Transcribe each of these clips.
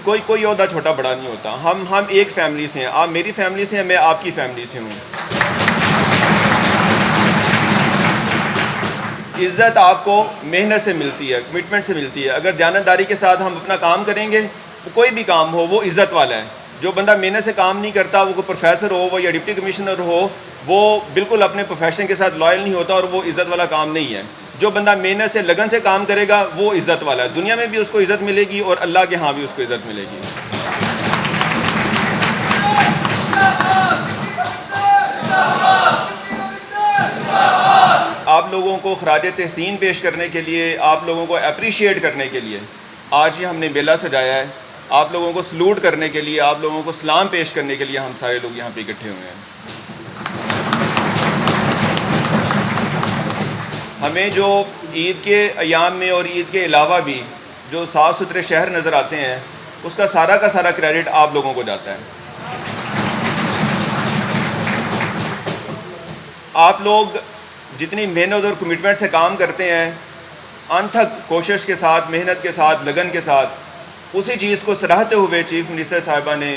कोई कोई ओहदा छोटा बड़ा नहीं होता। हम एक फैमिली से हैं, आप मेरी फैमिली से हैं, मैं आपकी फैमिली से हूँ। इज़्ज़त आपको मेहनत से मिलती है, कमिटमेंट से मिलती है। अगर दयानतदारी के साथ हम अपना काम करेंगे, कोई भी काम हो वो इज़्ज़त वाला है। जो बंदा मेहनत से काम नहीं करता, वो कोई प्रोफेसर हो वो या डिप्टी कमिश्नर हो, वो बिल्कुल अपने प्रोफेशन के साथ लॉयल नहीं होता और वो इज़्ज़त वाला काम नहीं है। जो बंदा मेहनत से लगन से काम करेगा वो इज़्ज़त वाला है। दुनिया में भी उसको इज़्ज़त मिलेगी और अल्लाह के यहाँ भी उसको इज़्ज़त मिलेगी। आप लोगों को खराज तहसीन पेश करने के लिए, आप लोगों को अप्रिशिएट करने के लिए आज ही हमने मेला सजाया है। आप लोगों को सलूट करने के लिए, आप लोगों को सलाम पेश करने के लिए हम सारे लोग यहाँ पे इकट्ठे हुए हैं। हमें जो ईद के अयाम में और ईद के अलावा भी जो साफ़ सुथरे शहर नज़र आते हैं, उसका सारा का सारा क्रेडिट आप लोगों को जाता है। आप लोग जितनी मेहनत और कमिटमेंट से काम करते हैं, अनथक कोशिश के साथ, मेहनत के साथ, लगन के साथ, उसी चीज़ को सराहते हुए चीफ़ मिनिस्टर साहिबा ने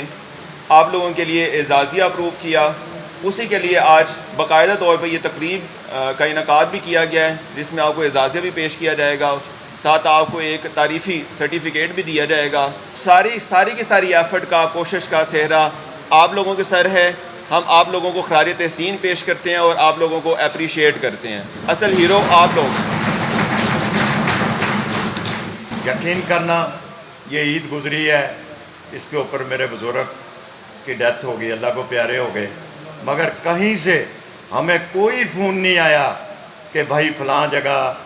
आप लोगों के लिए एजाज़िया अप्रूव किया। उसी के लिए आज बाकायदा तौर पर यह तकरीब का इनकाद भी किया गया है, जिसमें आपको एजाज़िया भी पेश किया जाएगा, साथ आपको एक तारीफ़ी सर्टिफिकेट भी दिया जाएगा। सारी की सारी एफ़र्ट का, कोशिश का सेहरा आप लोगों के सर है। हम आप लोगों को खराज तहसीन पेश करते हैं और आप लोगों को अप्रिशिएट करते हैं। असल हीरो आप लोग। यकीन करना, ये ईद गुजरी है, इसके ऊपर मेरे बुजुर्ग की डेथ हो गई, अल्लाह को प्यारे हो गए, मगर कहीं से हमें कोई फ़ोन नहीं आया कि भाई फ़लाँ जगह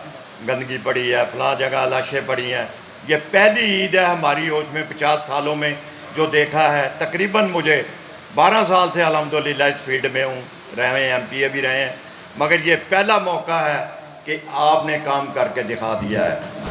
गंदगी पड़ी है, फ़लाँ जगह लाशें पड़ी हैं। ये पहली ईद है हमारी होश में 50 सालों में जो देखा है। तकरीबन मुझे 12 साल से अल्हम्दुलिल्लाह इस फील्ड में हूँ, रहे हैं, MPA भी रहे हैं, मगर ये पहला मौका है कि आपने काम करके दिखा दिया है।